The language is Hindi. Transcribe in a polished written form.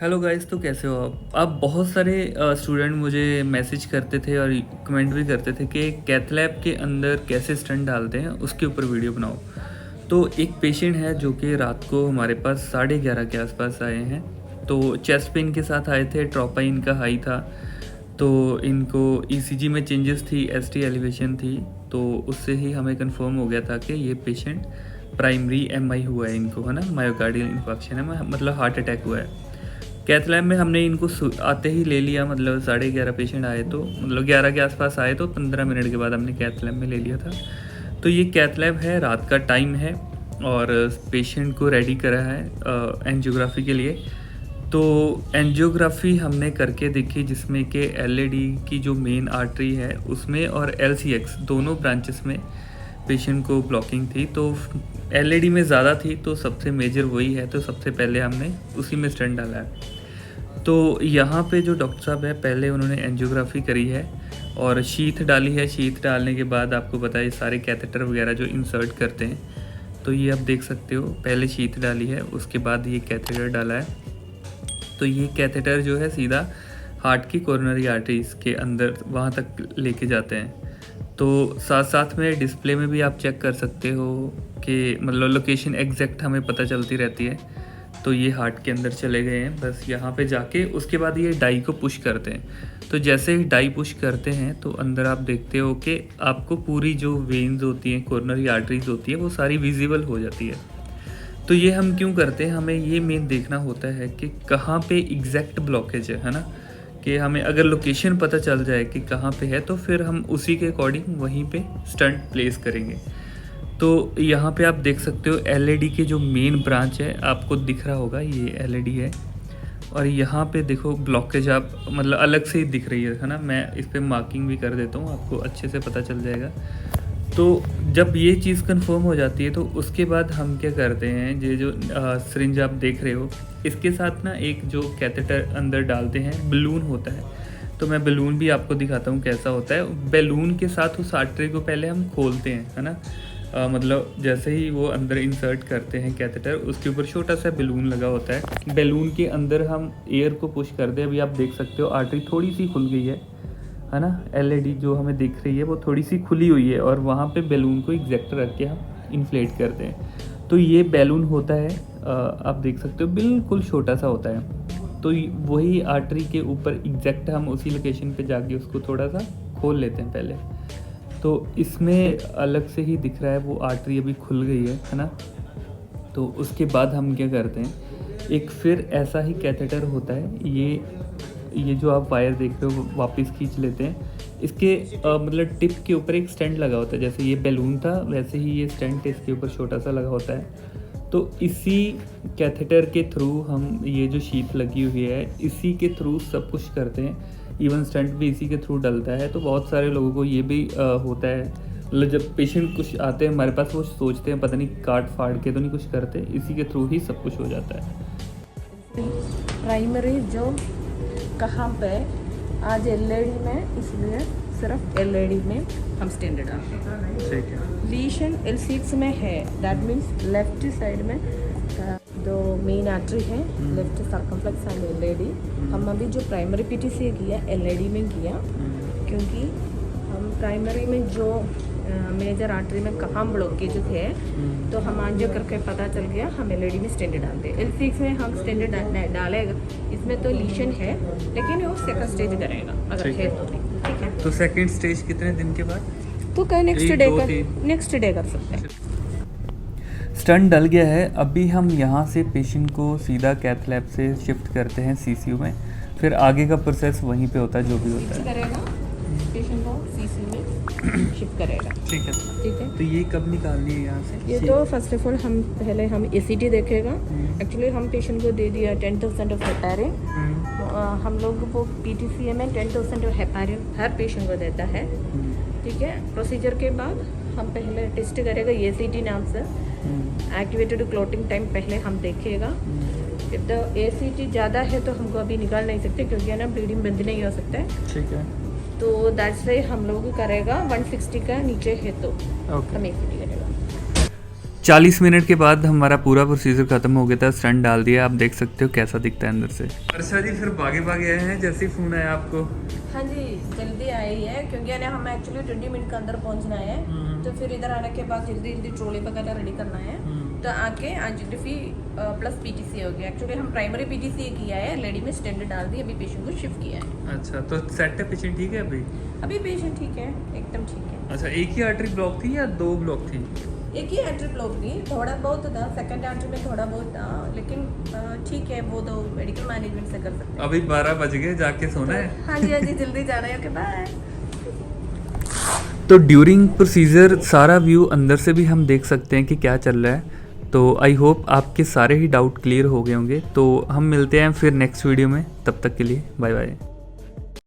हेलो गाइस, तो कैसे हो आप बहुत सारे स्टूडेंट मुझे मैसेज करते थे और कमेंट भी करते थे कि कैथ लैब के अंदर कैसे स्टंट डालते हैं उसके ऊपर वीडियो बनाओ। तो एक पेशेंट है जो कि रात को हमारे पास 11:30 के आसपास आए हैं। तो चेस्ट पेन के साथ आए थे, ट्रोपा इनका हाई था। तो इनको ईसीजी में चेंजेस थी, एसटी एलिवेशन थी। तो उससे ही हमें कंफर्म हो गया था कि ये पेशेंट प्राइमरी एमआई हुआ है इनको, है ना, मायोकार्डियल इन्फेक्शन है, मतलब हार्ट अटैक हुआ है। कैथ लैब में हमने इनको आते ही ले लिया, मतलब 11:30 पेशेंट आए तो मतलब 11 के आसपास आए तो 15 मिनट के बाद हमने कैथ लैब में ले लिया था। तो ये कैथ लैब है, रात का टाइम है और पेशेंट को रेडी करा है एंजियोग्राफी के लिए। तो एंजियोग्राफी हमने करके देखी जिसमें कि एलएडी की जो मेन आर्टरी है उसमें और एलसीएक्स दोनों ब्रांचेस में पेशेंट को ब्लॉकिंग थी। तो एलएडी में ज़्यादा थी तो सबसे मेजर वही है, तो सबसे पहले हमने उसी में स्टेंट डाला है। तो यहाँ पे जो डॉक्टर साहब है पहले उन्होंने एंजियोग्राफी करी है और शीथ डाली है। शीथ डालने के बाद आपको पता है सारे कैथेटर वगैरह जो इंसर्ट करते हैं, तो ये आप देख सकते हो, पहले शीथ डाली है उसके बाद ये कैथेटर डाला है। तो ये कैथेटर जो है सीधा हार्ट की कोरोनरी आर्टरीज के अंदर वहाँ तक लेके जाते हैं। तो साथ साथ में डिस्प्ले में भी आप चेक कर सकते हो कि मतलब लोकेशन एग्जैक्ट हमें पता चलती रहती है। तो ये हार्ट के अंदर चले गए हैं, बस यहाँ पे जाके उसके बाद ये डाई को पुश करते हैं। तो जैसे ही डाई पुश करते हैं तो अंदर आप देखते हो कि आपको पूरी जो वेन्स होती हैं, कोरोनरी आर्टरीज होती है, वो सारी विजिबल हो जाती है। तो ये हम क्यों करते हैं, हमें ये मेन देखना होता है कि कहाँ पे एग्जैक्ट ब्लॉकेज है ना, कि हमें अगर लोकेशन पता चल जाए कि कहाँ पे है तो फिर हम उसी के अकॉर्डिंग वहीं पे स्टंट प्लेस करेंगे। तो यहाँ पे आप देख सकते हो एलईडी के जो मेन ब्रांच है आपको दिख रहा होगा, ये एलईडी है। और यहाँ पे देखो ब्लॉकेज आप मतलब अलग से ही दिख रही है ना, मैं इस पर मार्किंग भी कर देता हूँ, आपको अच्छे से पता चल जाएगा। तो जब ये चीज़ कंफर्म हो जाती है तो उसके बाद हम क्या करते हैं, ये जो सिरिंज आप देख रहे हो इसके साथ ना एक जो कैथेटर अंदर डालते हैं बलून होता है। तो मैं बलून भी आपको दिखाता हूँ कैसा होता है। बलून के साथ उस आर्टरी को पहले हम खोलते हैं, है ना, मतलब जैसे ही वो अंदर इंसर्ट करते हैं कैथेटर, उसके ऊपर छोटा सा बलून लगा होता है। बलून के अंदर हम एयर को पुश करते हैं। अभी आप देख सकते हो आर्टरी थोड़ी सी खुल गई है ना, एलईडी जो हमें दिख रही है वो थोड़ी सी खुली हुई है और वहाँ पे बैलून को एग्जैक्ट रख के हम इन्फ्लेट करते हैं। तो ये बैलून होता है, आप देख सकते हो बिल्कुल छोटा सा होता है। तो वही आर्टरी के ऊपर एग्जैक्ट हम उसी लोकेशन पे जाके उसको थोड़ा सा खोल लेते हैं पहले। तो इसमें अलग से ही दिख रहा है वो आर्टरी अभी खुल गई है ना। तो उसके बाद हम क्या करते हैं, एक फिर ऐसा ही कैथेटर होता है, ये जो आप वायर देख रहे हो वापस खींच लेते हैं। इसके मतलब टिप के ऊपर एक स्टैंड लगा होता है, जैसे ये बैलून था वैसे ही ये स्टैंड इसके ऊपर छोटा सा लगा होता है। तो इसी कैथेटर के थ्रू हम ये जो शीट लगी हुई है इसी के थ्रू सब कुछ करते हैं। इवन स्टंट भी इसी के थ्रू डलता है। तो बहुत सारे लोगों को ये भी होता है, मतलब जब पेशेंट कुछ आते हैं हमारे पास वो सोचते हैं पता नहीं काट फाड़ के तो नहीं कुछ करते, इसी के थ्रू ही सब कुछ हो जाता है। प्राइमरी जो कहाँ पे आज एलईडी में, इसलिए सिर्फ एलईडी में हम स्टैंडर्ड डालते हैं। लीशन L6 में है, दैट मीन्स लेफ्ट साइड में जो मेन आर्टरी है, लेफ्ट सर्कमफ्लेक्स एंड एलईडी। हम अभी जो प्राइमरी पीटीसी किया एलईडी में किया, क्योंकि हम प्राइमरी में जो मेजर आर्टरी में कहाँ ब्लॉकेजेस है तो हम आज जो करके पता चल गया हम एलईडी में स्टैंडर्ड डालते हैं। L6 में हम स्टैंडर्ड डालेगा, इसमें तो लीशन है लेकिन वो सेकंड स्टेज करेगा अगर है तो, ठीक है। तो सेकंड स्टेज कितने दिन के बाद? तो क्या नेक्स्ट डे कर सकते हैं। स्टंट डल गया है, अभी हम यहाँ से पेशेंट को सीधा कैथ लैब से शिफ्ट करते हैं सीसीयू में। फिर आगे का प्रोसेस वहीं पे होता है जो भी होता है। करेगा पेशेंट को सीसीयू में शिफ्ट करेगा, ठीक है। ठीक है। तो ये कब निकालनी है यहाँ से? ये तो फर्स्ट ऑफ ऑल हम पहले हम एसीटी देखेगा। एक्चुअली हम पेशेंट को दे दिया 10% ऑफ हेपारिन। हम लोग वो पीटीसीए में 10% ऑफ हेपारिन हर पेशेंट को देता है, ठीक है। प्रोसीजर के बाद हम पहले टेस्ट करेगा एसीटी नाम से, एक्टिवेटेड क्लॉटिंग टाइम पहले हम देखेगा। इफ द एसीटी ज़्यादा है तो हमको अभी निकाल नहीं सकते क्योंकि है ना ब्लीडिंग बंद नहीं हो सकता है, ठीक है। तो दैट्स वाई हम लोग करेगा 160 का नीचे है तो हम एसीटी करेगा। 40 मिनट के बाद हमारा पूरा प्रोसीजर खत्म हो गया था, स्टंट डाल दिया। आप देख सकते हो कैसा दिखता है अंदर से। वर्षा जी फिर भागे भागे आए हैं जैसे ही फोन आया आपको? हाँ जी, जल्दी आई है क्योंकि हम एक्चुअली 20 मिनट के अंदर पहुंचना है। तो फिर इधर आने के बाद जल्दी जल्दी ट्रॉली वगैरह रेडी करना है। तो आके एंजियोग्राफी प्लस पीटीसी हो गया। एक्चुअली हम प्राइमरी पीटीसी किया है, लेडी में स्टेंट डाल दी, अभी पेशेंट को शिफ्ट किया है। अच्छा, तो सेट है, पेशेंट ठीक है अभी? अभी पेशेंट ठीक है, एकदम ठीक है। अच्छा, एक ही आर्टरी ब्लॉक थी या 2 ब्लॉक थी? एक ही आर्टरी ब्लॉक थी, थोड़ा बहुत था सेकंड आर्टरी में, थोड़ा बहुत था, लेकिन ठीक है, वो तो मेडिकल मैनेजमेंट से कर सकते हैं। अभी 12 बज गए, जाके सोना है। हाँ जी, हाँ जी, जल्दी जाना है। Okay, bye. तो ड्यूरिंग प्रोसीजर सारा व्यू अंदर से भी हम देख सकते हैं कि क्या चल रहा है। तो आई होप आपके सारे ही डाउट क्लियर हो गए होंगे। तो हम मिलते हैं फिर नेक्स्ट वीडियो में, तब तक के लिए बाय बाय।